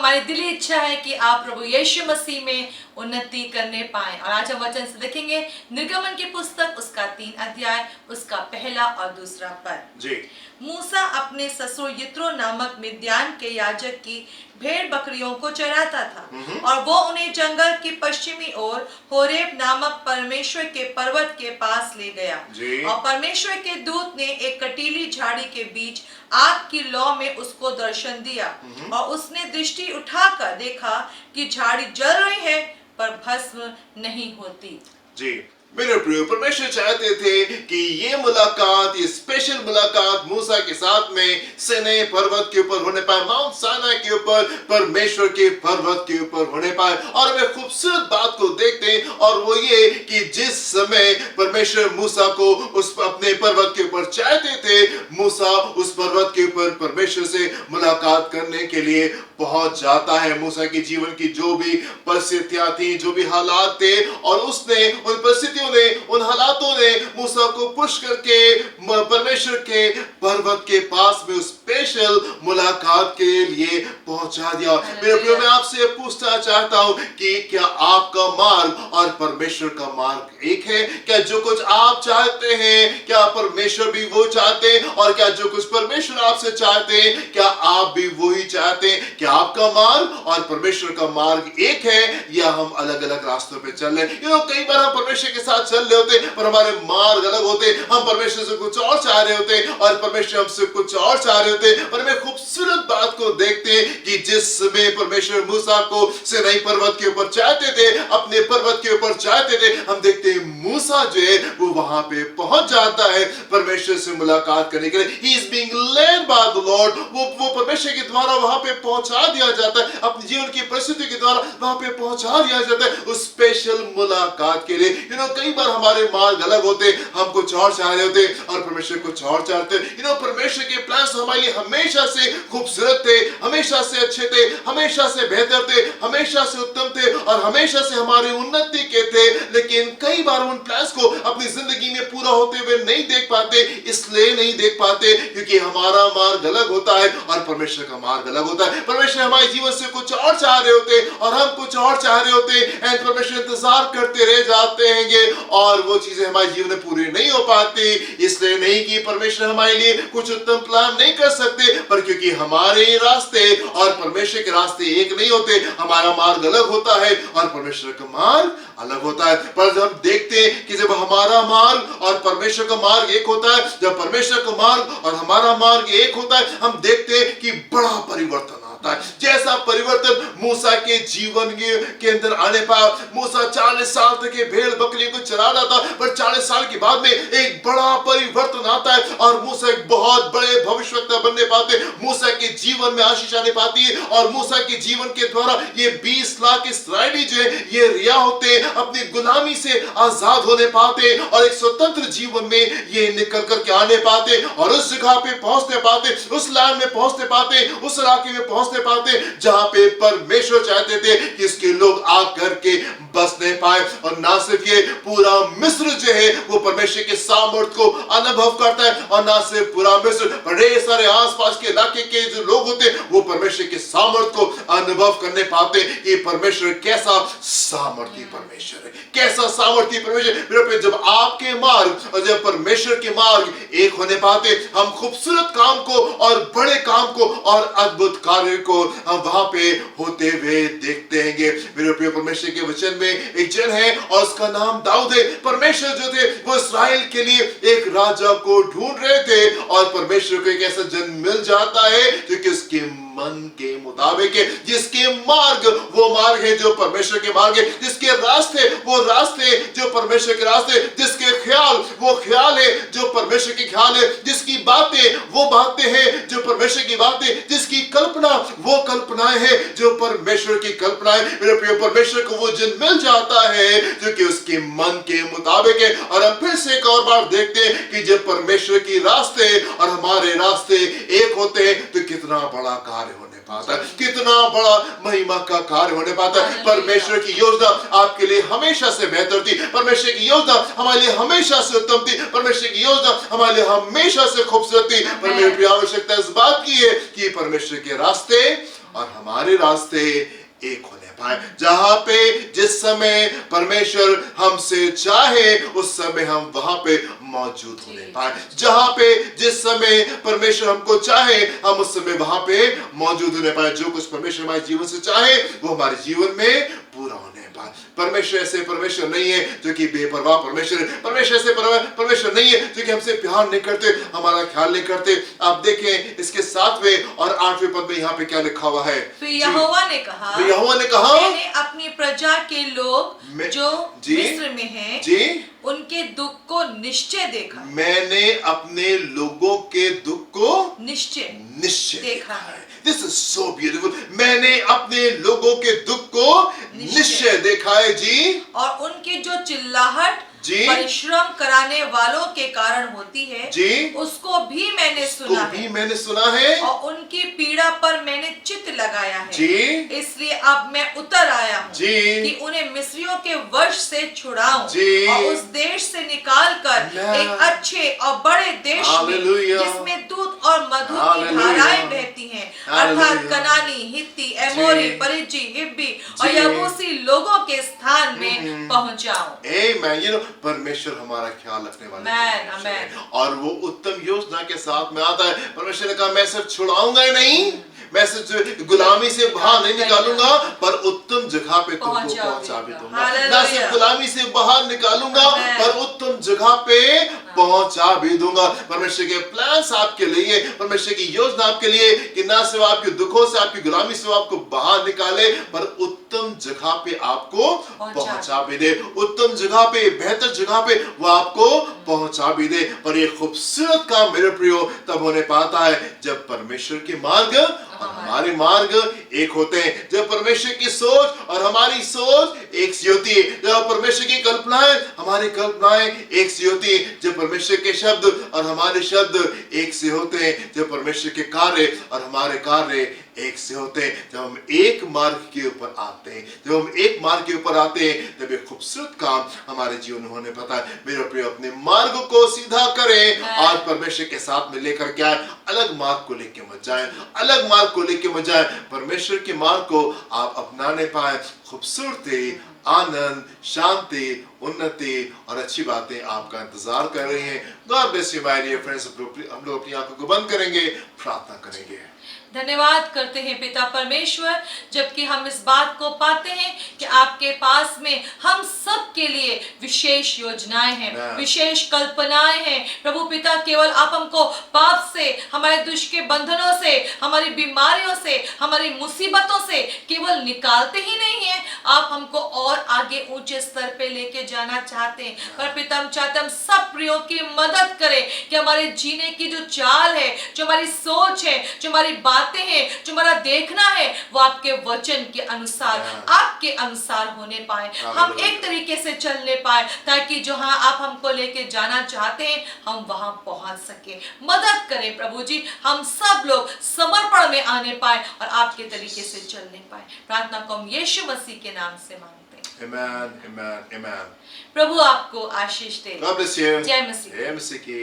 हमारी दिली इच्छा है कि आप प्रभु यीशु मसीह में उन्नति करने पाएं। और आज हम वचन से देखेंगे निर्गमन की पुस्तक उसका 3 अध्याय उसका पहला और दूसरा पद। जी। मूसा अपने ससुर यित्रो नामक मिद्यान के याजक की भेड़ बकरियों को चराता था और वो उन्हें जंगल की पश्चिमी ओर होरेब नामक परमेश्वर के पर्वत के पास ले गया। और परमेश्वर के दूत ने एक कटीली झाड़ी के बीच आग की लौ में उसको दर्शन दिया और उसने दृष्टि उठाकर देखा कि झाड़ी जल रही है पर भस्म नहीं होती। जी मेरे प्रिय, परमेश्वर चाहते थे कि ये मुलाकात, ये स्पेशल मुलाकात मूसा के साथ में सीनै पर्वत के ऊपर होने पाए, माउंट साइनाई के ऊपर, परमेश्वर के पर्वत के ऊपर होने पाए। और वे खूबसूरत बात को देखते हैं और वो ये कि जिस समय परमेश्वर मूसा को उस अपने पर्वत के ऊपर चाहते थे, मूसा उस पर्वत के ऊपर परमेश्वर से मुलाकात करने के लिए पहुंच जाता है। मूसा की जीवन की जो भी परिस्थितियां थी, जो भी हालात थे, और उसने उन परिस्थितियों ने, उन हालातों ने मूसा को पुश करके परमेश्वर के पर्वत के पास में उस स्पेशल मुलाकात के लिए पहुंचा दिया। मेरे प्रियो, मैं आपसे पूछना चाहता हूं कि क्या आपका मार्ग और परमेश्वर का मार्ग एक है? क्या जो कुछ आप चाहते हैं, क्या परमेश्वर भी वो चाहते हैं? और क्या जो कुछ परमेश्वर आपसे चाहते हैं, क्या आप भी वही चाहते हैं? क्या आपका मार्ग और परमेश्वर का मार्ग एक है या हम अलग अलग रास्तों पे चल रहे हैं? कई बार हम परमेश्वर के साथ चल रहे होते पर हमारे मार्ग अलग होते। हम परमेश्वर से कुछ और चाह रहे होते और परमेश्वर हमसे कुछ और चाह रहे होते। पर मैं खूबसूरत बात को देखते हैं कि जिस समय परमेश्वर मूसा को सीनै पर्वत के ऊपर चाहते थे, अपने पर्वत के ऊपर चाहते थे, हम देखते हैं मूसा जो है वो वहां पे पहुंच जाता है परमेश्वर से मुलाकात करने के लिए। He is being led by the Lord. वो परमेश्वर के द्वारा वहां पे पहुंचा दिया जाता है, अपने जीवन की परिस्थिति के द्वारा वहां पे पहुंचा दिया जाता है उस स्पेशल मुलाकात के लिए। कई बार हमारे मार्ग अलग होते, हम कुछ और चाह रहे होते और परमेश्वर कुछ और चाहते। परमेश्वर के प्लान्स हमारे लिए हमेशा से खूबसूरत थे, हमेशा से अच्छे थे, हमेशा से बेहतर थे, हमेशा से उत्तम थे और हमेशा से हमारी उन्नति के थे। लेकिन कई बार उन प्लान्स को अपनी जिंदगी में पूरा होते हुए नहीं देख पाते। इसलिए नहीं देख पाते क्योंकि हमारा मार्ग अलग होता है और परमेश्वर का मार्ग अलग होता है। परमेश्वर हमारे जीवन से कुछ और चाह रहे होते और हम कुछ और चाह रहे होते एंड परमेश्वर इंतजार करते रह जाते हैं और वो चीजें हमारे जीवन में पूरी नहीं हो पाती। इसलिए नहीं कि परमेश्वर हमारे लिए कुछ उत्तम प्लान नहीं कर सकते, पर क्योंकि हमारे रास्ते और परमेश्वर के रास्ते एक नहीं होते, हमारा मार्ग अलग होता है और परमेश्वर का मार्ग अलग होता है। पर जब हम देखते हैं कि जब हमारा मार्ग और परमेश्वर का मार्ग एक होता है, जब परमेश्वर का मार्ग और हमारा मार्ग एक होता है, हम देखते हैं कि बड़ा परिवर्तन आता है। जैसा परिवर्तन मूसा के जीवन के अंदर आने पाया। मूसा 40 साल तक भेड़ बकरियों को चरा रहा था, पर 40 साल के बाद में एक बड़ा परिवर्तन आता है और मूसा एक बहुत बड़े भविष्यवक्ता बनने पाते। मूसा के जीवन में आशीष आने पाती है और मूसा के जीवन के द्वारा ये 20 लाख इस्राएली जो है ये रिहा होते, अपनी गुलामी से आजाद होने पाते और एक स्वतंत्र जीवन में ये निकल करके आने पाते और उस जगह पे पहुंचने पाते, उस लैंड में पहुंचने पाते, उस इलाके में पहुंचने पाते जहां पे परमेश्वर चाहते थे कि इसके लोग आकर के बसने पाए। और ना सिर्फ ये, पूरा मिस्र जो है वो परमेश्वर के सामर्थ्य को अनुभव करता है और ना सिर्फ पूरा मिस्र, बड़े सारे आसपास के इलाके के जो लोग होते वो परमेश्वर के सामर्थ्य को अनुभव करने पाते। ये परमेश्वर कैसा सामर्थ्य परमेश्वर है, कैसा सामर्थ्य परमेश्वर। जब आपके मार्ग और जब परमेश्वर के मार्ग एक होने पाते, हम खूबसूरत काम को और बड़े काम को और अद्भुत कार्य को हम वहां पे होते हुए देखते हैं। मेरे प्रिय, परमेश्वर के वचन में एक जन है और उसका नाम दाऊद है। परमेश्वर जो थे वो इस्राएल के लिए एक राजा को ढूंढ रहे थे और परमेश्वर को एक ऐसा जन मिल जाता है जो कि उसके मन के मुताबिक है, जिसके मार्ग वो मार्ग है जो परमेश्वर के मार्ग है, जिसके रास्ते वो रास्ते जो परमेश्वर के रास्ते, जिसके ख्याल वो ख्याल है जो परमेश्वर के ख्याल है, जिसकी बातें वो बातें हैं जो परमेश्वर की बातें, जिसकी कल्पना वो कल्पनाएं हैं जो परमेश्वर की कल्पनाएं। मेरे प्रिय, परमेश्वर को वो जन मिल जाता है जो कि उसके मन के मुताबिक है। और हम फिर से एक और बार देखते हैं कि जब परमेश्वर की रास्ते और हमारे रास्ते एक होते हैं तो कितना बड़ा कार्य होने पाता है, कितना बड़ा महिमा का कार्य होने पाता है। परमेश्वर की योजना आपके लिए हमेशा से बेहतर थी, परमेश्वर की योजना हमारे लिए हमेशा से उत्तम थी, परमेश्वर की योजना हमारे लिए हमेशा से खूबसूरत थी। पर मेरी आवश्यकता इस बात की है कि परमेश्वर के रास्ते और हमारे रास्ते एक होने पाए। जहां पे जिस समय परमेश्वर हमसे चाहे उस समय हम वहां पे मौजूद होने पाए। जहां पे जिस समय परमेश्वर हमको चाहे हम उस समय वहां पे मौजूद होने पाए। जो कुछ परमेश्वर हमारे जीवन से चाहे वो हमारे जीवन में पूरा होने पाए। परमेश्वर ऐसे परमेश्वर नहीं है जो कि बेपरवाह परमेश्वर है। परमेश्वर ऐसे परमेश्वर नहीं है जो कि हमसे प्यार नहीं करते, हमारा ख्याल नहीं करते। आप देखें इसके 7वें और 8वें पद में यहाँ पे क्या लिखा हुआ है। फिर यहोवा ने कहा, मैंने अपनी प्रजा के लोग जो मिस्र में हैं, उनके दुख को निश्चय देखा। मैंने अपने लोगों के दुख को निश्चय देखा है। This is so beautiful. मैंने अपने लोगों के दुख को निश्चय देखा है जी। और उनकी जो चिल्लाहट परिश्रम कराने वालों के कारण होती है जी, उसको भी मैंने सुना है और उनकी पीड़ा पर मैंने चित्त लगाया है जी। इसलिए अब मैं उतर आया हूँ कि उन्हें मिस्रियों के वश से छुड़ाऊं और उस देश से निकाल कर एक अच्छे और बड़े देश में जिसमें दूध और मधु की धाराएं बहती हैं, अर्थात कनानी, हित्ती, एमोरी, परिज्जी, हिब्बी और यबूसी लोगों के स्थान में पहुंचाऊं। परमेश्वर हमारा ख्याल रखने वाले और वो उत्तम योजना के साथ में आता है। परमेश्वर ने कहा मैं सिर्फ छुड़ाऊंगा ही नहीं, मैं सिर्फ गुलामी से बाहर नहीं निकालूंगा पर उत्तम जगह पे तुमको पहुंचा भी दूंगा। ना सिर्फ गुलामी से बाहर निकालूंगा पर उत्तम जगह पे पहुंचा भी दूंगा। परमेश्वर के प्लान्स आपके लिए, परमेश्वर की योजना आपके लिए कि ना सिर्फ आपके दुखों से, आपकी गुलामी से आपको बाहर निकाले पर उत्तम जगह पे आपको पहुंचा भी दे। उत्तम जगह पे, बेहतर जगह पे वो आपको पहुंचा भी दे। पर ये खूबसूरत काम मेरे प्रियो तब होने पाता है जब परमेश्वर के मार्ग और हमारे मार्ग एक होते हैं। जब परमेश्वर की सोच और हमारी सोच एक सी होती है, जब परमेश्वर की कल्पनाएं हमारी कल्पनाएं एक सी होती है, जब परमेश्वर के शब्द और हमारे शब्द एक से होते हैं, जब परमेश्वर के कार्य और हमारे कार्य एक से होते हैं, जब हम एक मार्ग के ऊपर आते हैं, जब हम एक मार्ग के ऊपर आते हैं तब एक खूबसूरत काम हमारे जीवन में होने पाता है। मेरे प्रिय अपने मार्ग को सीधा करें, आज परमेश्वर के साथ में लेकर के आए, अलग मार्ग को लेके मत जाए, अलग मार्ग को लेके मत जाए। परमेश्वर के मार्ग को आप अपनाने पाए, खूबसूरती, आनंद, शांति, उन्नति और अच्छी बातें आपका इंतजार कर रही हैं। God bless you my dear friends. हम लोग अपनी आंखों को बंद करेंगे, प्रार्थना करेंगे। धन्यवाद करते हैं पिता परमेश्वर, जबकि हम इस बात को पाते हैं कि आपके पास में हम सब के लिए विशेष योजनाएं हैं, विशेष कल्पनाएं हैं। प्रभु पिता, केवल आप हमको पाप से, हमारे दुष्ट के बंधनों से, हमारी बीमारियों से, हमारी मुसीबतों से केवल निकालते ही नहीं हैं, आप हमको और आगे ऊंचे स्तर पे लेके जाना चाहते हैं। पर पिता हम चाहते हम सब प्रियों की मदद करें कि हमारे जीने की जो चाल है, जो हमारी सोच है, जो हमारी बातें हैं, जो हमारा देखना है, वो आपके वचन के अनुसार, आपके अनुसार होने पाए। हम एक तरीके से चलने पाए ताकि जहां आप हमको लेके जाना चाहते हैं हम वहां पहुंच सके। मदद करें प्रभु जी, हम सब लोग समर्पण में आने पाए और आपके तरीके से चलने पाए। प्रार्थना को हम यीशु मसीह के नाम से मांगते हैं। आमेन, आमेन, आमेन। प्रभु आपको आशीष दे। God bless you। जय मसीह। जय मसीह की।